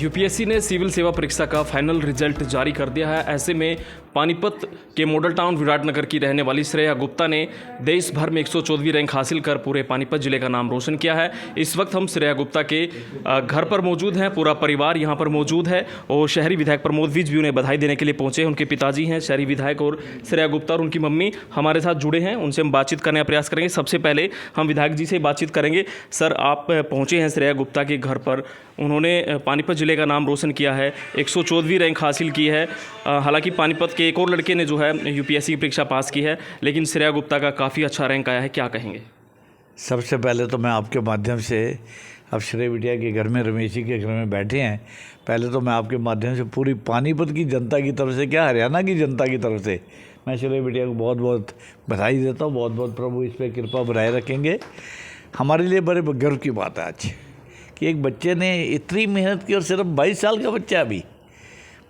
UPSC ने civil सेवा परीक्षा का फाइनल रिजल्ट जारी कर दिया है। ऐसे में पानीपत के मॉडल टाउन विराटनगर की रहने वाली श्रेया गुप्ता ने देश भर में 114वीं रैंक हासिल कर पूरे पानीपत जिले का नाम रोशन किया है। इस वक्त हम श्रेया गुप्ता के घर पर मौजूद हैं, पूरा परिवार यहाँ पर मौजूद है और शहरी विधायक प्रमोद विज भी उन्हें बधाई देने के लिए पहुँचे। उनके पिताजी हैं शहरी विधायक और श्रेया गुप्ता और उनकी मम्मी हमारे साथ जुड़े हैं, उनसे हम बातचीत करने का प्रयास करेंगे। सबसे पहले हम विधायक जी से बातचीत करेंगे। सर, आप पहुँचे हैं श्रेया गुप्ता के घर पर, उन्होंने पानीपत जिले का नाम रोशन किया है, 114वीं रैंक हासिल की है। हालांकि पानीपत के एक और लड़के ने जो है यूपीएससी की परीक्षा पास की है, लेकिन श्रेया गुप्ता का काफ़ी अच्छा रैंक आया है, क्या कहेंगे? सबसे पहले तो मैं आपके माध्यम से, अब श्रेय बिटिया के घर में, रमेश जी के घर में बैठे हैं, पहले तो मैं आपके माध्यम से पूरी पानीपत की जनता की तरफ से, क्या हरियाणा की जनता की तरफ से मैं श्रेय बिटिया को बहुत बहुत बधाई देता हूँ। बहुत बहुत प्रभु इस पर कृपा बनाए रखेंगे। हमारे लिए बड़े गर्व की बात है आज कि एक बच्चे ने इतनी मेहनत की और सिर्फ 22 साल का बच्चा, अभी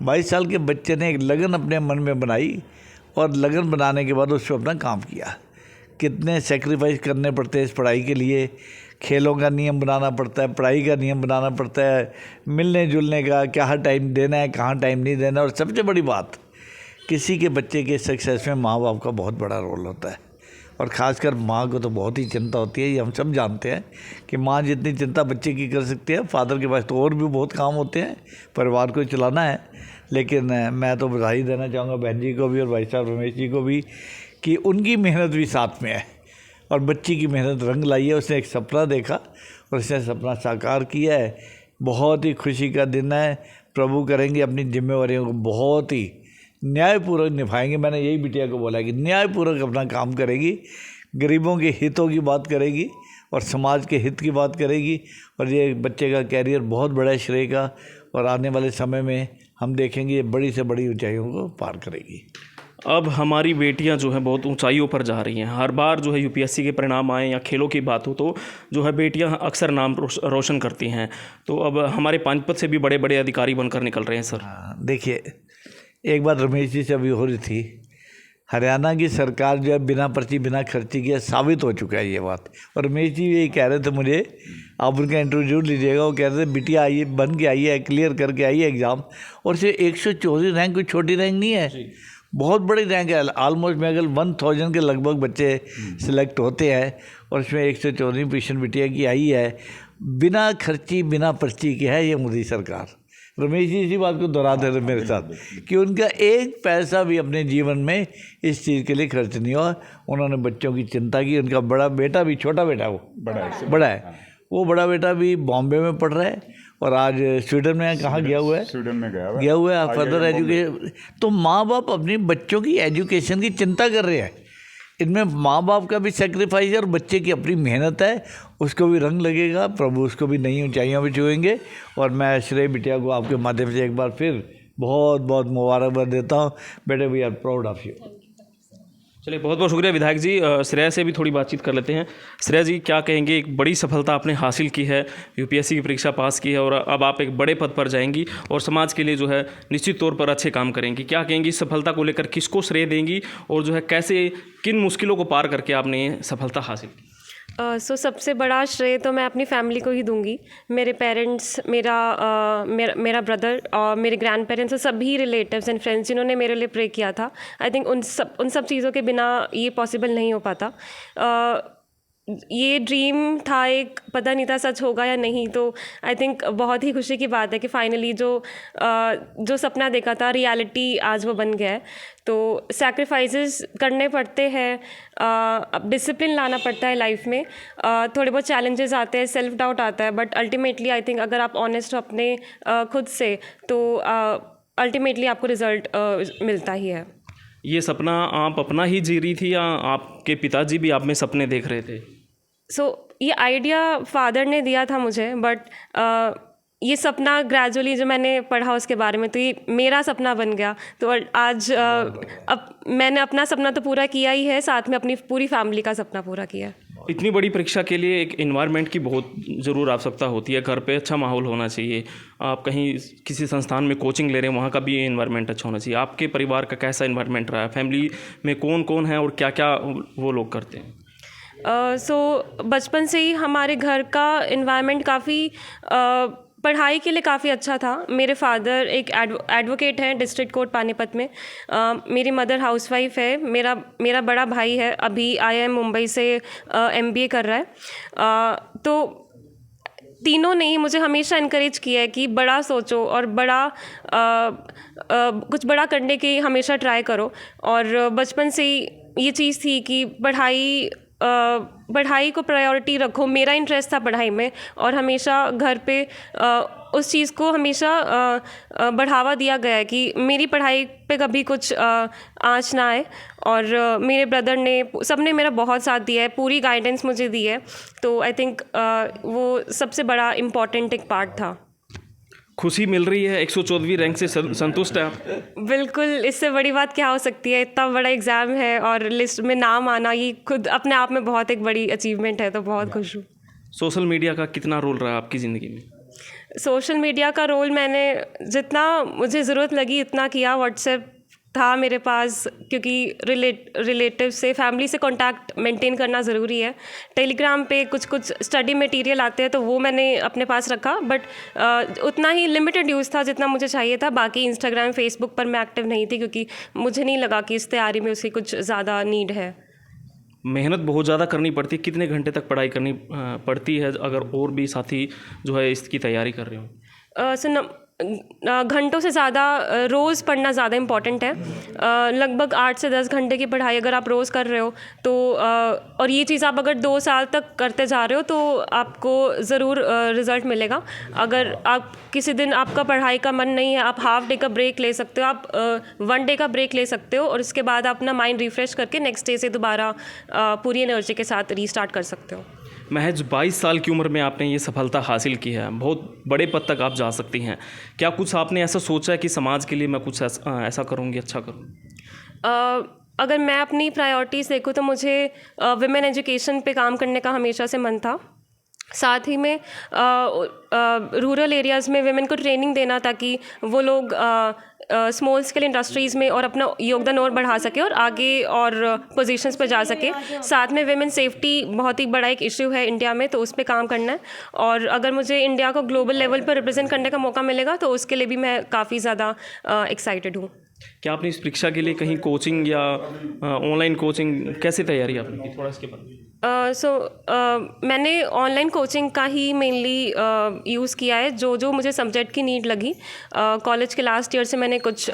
22 साल के बच्चे ने एक लगन अपने मन में बनाई और लगन बनाने के बाद उस पर अपना काम किया। कितने सेक्रीफाइस करने पड़ते हैं इस पढ़ाई के लिए। खेलों का नियम बनाना पड़ता है, पढ़ाई का नियम बनाना पड़ता है, मिलने जुलने का, क्या टाइम देना है, कहाँ टाइम नहीं देना। और सबसे बड़ी बात, किसी के बच्चे के सक्सेस में माँ बाप का बहुत बड़ा रोल होता है और ख़ासकर माँ को तो बहुत ही चिंता होती है। ये हम सब जानते हैं कि माँ जितनी चिंता बच्चे की कर सकती है, फादर के पास तो और भी बहुत काम होते हैं, परिवार को चलाना है। लेकिन मैं तो बधाई देना चाहूँगा बहन जी को भी और भाई साहब रमेश जी को भी कि उनकी मेहनत भी साथ में है और बच्ची की मेहनत रंग लाई है। उसने एक सपना देखा और उसने सपना साकार किया है। बहुत ही खुशी का दिन है। प्रभु करेंगे अपनी जिम्मेवारियों को बहुत ही न्यायपूर्वक निभाएंगे। मैंने यही बिटिया को बोला कि न्यायपूर्वक अपना काम करेगी, गरीबों के हितों की बात करेगी और समाज के हित की बात करेगी। और ये बच्चे का कैरियर बहुत बड़ा है श्रेय का, और आने वाले समय में हम देखेंगे ये बड़ी से बड़ी ऊंचाइयों को पार करेगी। अब हमारी बेटियां जो हैं बहुत ऊंचाइयों पर जा रही हैं। हर बार जो है यूपीएससी के परिणाम आए या खेलों की बात हो तो जो है बेटियां अक्सर नाम रोशन करती हैं। तो अब हमारे पानीपत से भी बड़े बड़े अधिकारी बनकर निकल रहे हैं। सर देखिए, एक बात रमेश जी से अभी हो रही थी, हरियाणा की सरकार जो है बिना पर्ची बिना खर्ची के साबित हो चुका है ये बात। और रमेश जी यही कह रहे थे मुझे, आप उनका इंटरव्यू जरूर लीजिएगा। वो कह रहे थे बिटिया आई है, बन के आई है, क्लियर करके आई है एग्ज़ाम, और सिर्फ 114 रैंक कोई छोटी रैंक नहीं है, बहुत बड़ी रैंक है। ऑलमोस्ट में अगर 1000 के लगभग बच्चे सिलेक्ट होते हैं और उसमें 114वीं पोजीशन बिटिया की आई है, बिना खर्ची बिना पर्ची की है ये मोदी सरकार। रमेश जी इसी बात को दोहराते थे मेरे साथ कि उनका एक पैसा भी अपने जीवन में इस चीज़ के लिए खर्च नहीं हुआ। उन्होंने बच्चों की चिंता की। उनका बड़ा बेटा भी, छोटा बेटा वो बड़ा है, वो बड़ा बेटा भी बॉम्बे में पढ़ रहा है और आज स्वीडन में कहाँ गया हुआ है, स्वीडन में गया हुआ है फर्दर एजुकेशन। तो माँ बाप अपनी बच्चों की एजुकेशन की चिंता कर रहे हैं। इनमें माँ बाप का भी सेक्रीफाइस है और बच्चे की अपनी मेहनत है, उसको भी रंग लगेगा। प्रभु उसको भी नई ऊंचाइयों पे छुएंगे। और मैं श्रेय बिटिया को आपके माध्यम से एक बार फिर बहुत बहुत मुबारकबाद देता हूँ। बेटे, we are proud of you. चलिए, बहुत बहुत शुक्रिया विधायक जी। श्रेया से भी थोड़ी बातचीत कर लेते हैं। श्रेया जी, क्या कहेंगे? एक बड़ी सफलता आपने हासिल की है, यूपीएससी की परीक्षा पास की है और अब आप एक बड़े पद पर जाएंगी और समाज के लिए जो है निश्चित तौर पर अच्छे काम करेंगी। क्या कहेंगी? इस सफलता को लेकर किसको श्रेय देंगी और जो है कैसे, किन मुश्किलों को पार करके आपने ये सफलता हासिल की? सबसे बड़ा श्रेय तो मैं अपनी फैमिली को ही दूंगी। मेरे पेरेंट्स, मेरा ब्रदर और मेरे ग्रैंड पेरेंट्स और सभी रिलेटिव्स एंड फ्रेंड्स जिन्होंने मेरे लिए प्रे किया था। आई थिंक उन सब चीज़ों के बिना ये पॉसिबल नहीं हो पाता। ये ड्रीम था, एक पता नहीं था सच होगा या नहीं। तो आई थिंक बहुत ही खुशी की बात है कि फाइनली जो सपना देखा था, रियलिटी आज वो बन गया है। तो सैक्रिफाइसेस करने पड़ते हैं, अब डिसिप्लिन लाना पड़ता है लाइफ में। थोड़े बहुत चैलेंजेस आते हैं, सेल्फ डाउट आता है, बट अल्टीमेटली आई थिंक अगर आप ऑनेस्ट हो अपने खुद से तो अल्टीमेटली आपको रिजल्ट मिलता ही है। ये सपना आप अपना ही जी रही थी या आपके पिताजी भी आप में सपने देख रहे थे? ये आइडिया फादर ने दिया था मुझे, बट ये सपना ग्रेजुअली जो मैंने पढ़ा उसके बारे में, तो ये मेरा सपना बन गया। तो आज अब मैंने अपना सपना तो पूरा किया ही है, साथ में अपनी पूरी फैमिली का सपना पूरा किया। इतनी बड़ी परीक्षा के लिए एक एनवायरनमेंट की बहुत ज़रूर आवश्यकता होती है। घर पे अच्छा माहौल होना चाहिए। आप कहीं किसी संस्थान में कोचिंग ले रहे हैं, वहाँ का भी एनवायरनमेंट अच्छा होना चाहिए। आपके परिवार का कैसा एनवायरनमेंट रहा है? फैमिली में कौन कौन है और क्या क्या वो लोग करते हैं? बचपन से ही हमारे घर का एनवायरनमेंट काफ़ी पढ़ाई के लिए काफ़ी अच्छा था। मेरे फादर एक एडवोकेट हैं डिस्ट्रिक्ट कोर्ट पानीपत में। मेरी मदर हाउसवाइफ है। मेरा बड़ा भाई है, अभी IIM मुंबई से MBA कर रहा है। तो तीनों ने ही मुझे हमेशा इनकरेज किया है कि बड़ा सोचो और कुछ बड़ा करने की हमेशा ट्राई करो। और बचपन से ही ये चीज़ थी कि पढ़ाई को प्रायोरिटी रखो। मेरा इंटरेस्ट था पढ़ाई में और हमेशा घर पे उस चीज़ को हमेशा बढ़ावा दिया गया है कि मेरी पढ़ाई पे कभी कुछ आँच ना आए। और मेरे ब्रदर ने सबने मेरा बहुत साथ दिया है, पूरी गाइडेंस मुझे दी है। तो आई थिंक वो सबसे बड़ा इम्पॉर्टेंट एक पार्ट था। खुशी मिल रही है, 114वीं रैंक से संतुष्ट है आप? बिल्कुल, इससे बड़ी बात क्या हो सकती है। इतना बड़ा एग्ज़ाम है और लिस्ट में नाम आना, ये खुद अपने आप में बहुत एक बड़ी अचीवमेंट है। तो बहुत खुश हूँ। सोशल मीडिया का कितना रोल रहा आपकी ज़िंदगी में? सोशल मीडिया का रोल मैंने जितना मुझे ज़रूरत लगी इतना किया। व्हाट्सएप था मेरे पास क्योंकि रिलेटिव से, फैमिली से कांटेक्ट मेंटेन करना ज़रूरी है। टेलीग्राम पे कुछ स्टडी मटेरियल आते हैं तो वो मैंने अपने पास रखा, बट उतना ही लिमिटेड यूज़ था जितना मुझे चाहिए था। बाकी इंस्टाग्राम, फेसबुक पर मैं एक्टिव नहीं थी क्योंकि मुझे नहीं लगा कि इस तैयारी में उसकी कुछ ज़्यादा नीड है। मेहनत बहुत ज़्यादा करनी पड़ती है। कितने घंटे तक पढ़ाई करनी पड़ती है अगर और भी साथी जो है इसकी तैयारी कर रहे हो? घंटों से ज़्यादा रोज़ पढ़ना ज़्यादा इम्पॉर्टेंट है। लगभग 8 से 10 घंटे की पढ़ाई अगर आप रोज़ कर रहे हो तो और ये चीज़ आप अगर 2 साल तक करते जा रहे हो तो आपको ज़रूर रिज़ल्ट मिलेगा। अगर आप किसी दिन आपका पढ़ाई का मन नहीं है, आप हाफ डे का ब्रेक ले सकते हो, आप 1 डे का ब्रेक ले सकते हो और उसके बाद अपना माइंड रिफ़्रेश करके नेक्स्ट डे से दोबारा पूरी एनर्जी के साथ रीस्टार्ट कर सकते हो। महज 22 साल की उम्र में आपने ये सफलता हासिल की है, बहुत बड़े पद तक आप जा सकती हैं। क्या कुछ आपने ऐसा सोचा है कि समाज के लिए मैं कुछ ऐसा करूँगी, अच्छा करूँ? अगर मैं अपनी प्रायोरिटीज़ देखूँ तो मुझे विमेन एजुकेशन पे काम करने का हमेशा से मन था। साथ ही में रूरल एरियाज़ में विमेन को ट्रेनिंग देना ताकि वो लोग स्मॉल स्केल इंडस्ट्रीज़ में और अपना योगदान और बढ़ा सके और आगे और पोजीशंस पे जा सके। साथ में विमेन सेफ्टी बहुत ही बड़ा एक इशू है इंडिया में, तो उस पे काम करना है। और अगर मुझे इंडिया को ग्लोबल लेवल पर रिप्रेजेंट करने का मौका मिलेगा तो उसके लिए भी मैं काफ़ी ज़्यादा एक्साइटेड हूँ। क्या आपने इस परीक्षा के लिए कहीं कोचिंग या ऑनलाइन कोचिंग कैसे तैयारी आपने की, थोड़ा इसके बारे में? मैंने ऑनलाइन कोचिंग का ही मेनली यूज़ किया है जो मुझे सब्जेक्ट की नीड लगी। कॉलेज के लास्ट ईयर से मैंने कुछ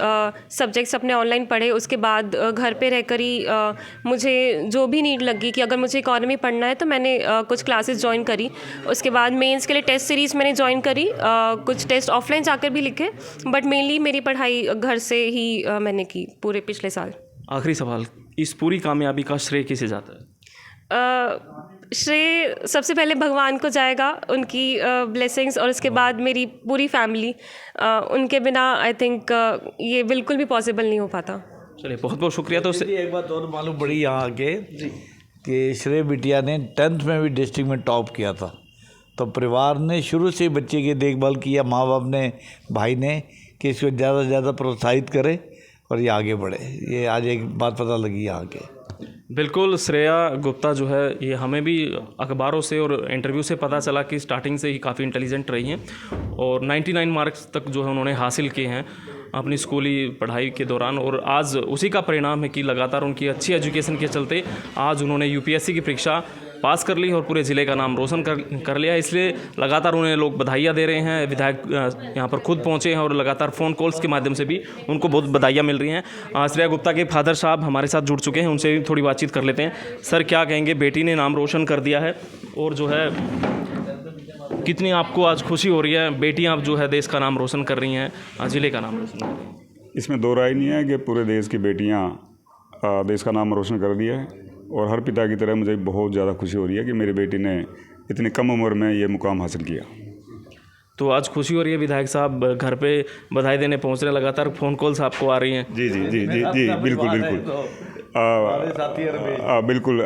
सब्जेक्ट्स अपने ऑनलाइन पढ़े। उसके बाद घर पे रहकर ही मुझे जो भी नीड लगी कि अगर मुझे इकोनॉमी पढ़ना है तो मैंने कुछ क्लासेस ज्वाइन करी। उसके बाद मेंस के लिए टेस्ट सीरीज़ मैंने ज्वाइन करी। कुछ टेस्ट ऑफलाइन जाकर भी लिखे, बट मेनली मेरी पढ़ाई घर से ही मैंने की पूरे पिछले साल। आखिरी सवाल, इस पूरी कामयाबी का श्रेय किसे जाता है? श्रेय सबसे पहले भगवान को जाएगा, उनकी ब्लेसिंग्स, और उसके बाद मेरी पूरी फैमिली। उनके बिना आई थिंक ये बिल्कुल भी पॉसिबल नहीं हो पाता। चलिए, बहुत बहुत शुक्रिया। तो एक बात और मालूम पड़ी यहाँ आके कि श्रेय बिटिया ने 10th में भी डिस्ट्रिक्ट में टॉप किया था। तो परिवार ने शुरू से बच्चे की देखभाल किया, माँ बाप ने, भाई ने, कि इसको ज़्यादा से ज़्यादा प्रोत्साहित करे और ये आगे बढ़े। ये आज एक बात पता लगी यहाँ के। बिल्कुल, श्रेया गुप्ता जो है ये हमें भी अखबारों से और इंटरव्यू से पता चला कि स्टार्टिंग से ही काफ़ी इंटेलिजेंट रही हैं और 99 मार्क्स तक जो है उन्होंने हासिल किए हैं अपनी स्कूली पढ़ाई के दौरान। और आज उसी का परिणाम है कि लगातार उनकी अच्छी एजुकेशन के चलते आज उन्होंने UPSC की परीक्षा पास कर ली और पूरे ज़िले का नाम रोशन कर लिया। इसलिए लगातार उन्हें लोग बधाइयाँ दे रहे हैं। विधायक यहाँ पर खुद पहुँचे हैं और लगातार फ़ोन कॉल्स के माध्यम से भी उनको बहुत बधाइयाँ मिल रही हैं। श्रेया गुप्ता के फादर साहब हमारे साथ जुड़ चुके हैं, उनसे भी थोड़ी बातचीत कर लेते हैं। सर, क्या कहेंगे, बेटी ने नाम रोशन कर दिया है और जो है कितनी आपको आज खुशी हो रही है? बेटियाँ जो है देश का नाम रोशन कर रही हैं, ज़िले का नाम रोशन कर रही हैं। इसमें दो राय नहीं है कि पूरे देश की बेटियाँ देश का नाम रोशन कर दिया है और हर पिता की तरह मुझे बहुत ज़्यादा खुशी हो रही है कि मेरी बेटी ने इतनी कम उम्र में ये मुकाम हासिल किया। तो आज खुशी हो रही है। विधायक साहब घर पे बधाई देने पहुंच रहे हैं, लगातार फ़ोन कॉल्स आपको आ रही हैं? जी जी जी जी जी बिल्कुल बिल्कुल बिल्कुल।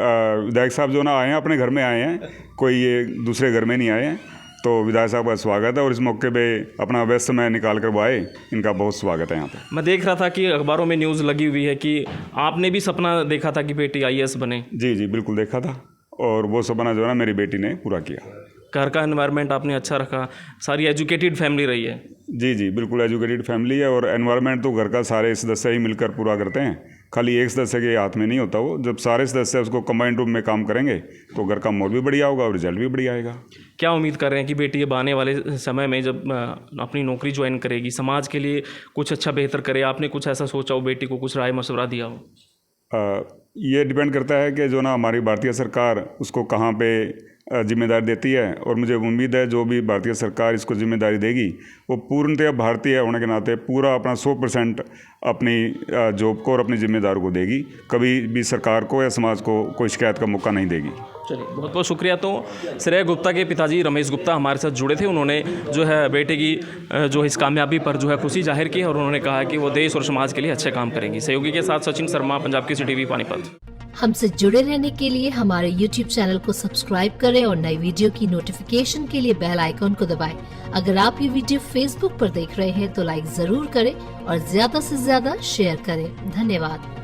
विधायक साहब जो ना आए हैं, अपने घर में आए हैं, कोई ये दूसरे घर में नहीं आए हैं। तो विधायक साहब का स्वागत है और इस मौके पे अपना व्यस्त समय निकाल कर वो आए, इनका बहुत स्वागत है यहाँ पे। मैं देख रहा था कि अखबारों में न्यूज़ लगी हुई है कि आपने भी सपना देखा था कि बेटी IAS बने। जी जी बिल्कुल देखा था और वो सपना जो है ना मेरी बेटी ने पूरा किया। घर का एनवायरनमेंट आपने अच्छा रखा, सारी एजुकेटेड फैमिली रही है। जी जी बिल्कुल एजुकेटेड फैमिली है, और एनवायरनमेंट तो घर का सारे सदस्य ही मिलकर पूरा करते हैं, खाली एक सदस्य के हाथ में नहीं होता वो। जब सारे सदस्य उसको कंबाइंड रूप में काम करेंगे तो घर का माहौल भी बढ़िया होगा और रिजल्ट भी बढ़िया आएगा। क्या उम्मीद कर रहे हैं कि बेटी अब आने वाले समय में जब अपनी नौकरी ज्वाइन करेगी, समाज के लिए कुछ अच्छा बेहतर करे? आपने कुछ ऐसा सोचा हो, बेटी को कुछ राय मशवरा दिया हो? ये डिपेंड करता है कि जो ना हमारी भारतीय सरकार उसको कहाँ पे जिम्मेदारी देती है, और मुझे उम्मीद है जो भी भारतीय सरकार इसको जिम्मेदारी देगी वो पूर्णतः भारतीय होने के नाते पूरा अपना 100% अपनी जॉब को और अपनी जिम्मेदारी को देगी, कभी भी सरकार को या समाज को कोई शिकायत का मौका नहीं देगी। चलिए बहुत बहुत शुक्रिया। तो श्रेया गुप्ता के पिताजी रमेश गुप्ता हमारे साथ जुड़े थे। उन्होंने जो है बेटे की जो इस कामयाबी पर जो है खुशी जाहिर की, और उन्होंने कहा कि वो देश और समाज के लिए अच्छे काम करेंगी। सहयोगी के साथ सचिन शर्मा, पंजाब केसरी टीवी, पानीपत। हमसे जुड़े रहने के लिए हमारे YouTube चैनल को सब्सक्राइब करें और नई वीडियो की नोटिफिकेशन के लिए बेल आइकॉन को दबाएं। अगर आप ये वीडियो Facebook पर देख रहे हैं तो लाइक जरूर करें और ज्यादा से ज्यादा शेयर करें। धन्यवाद।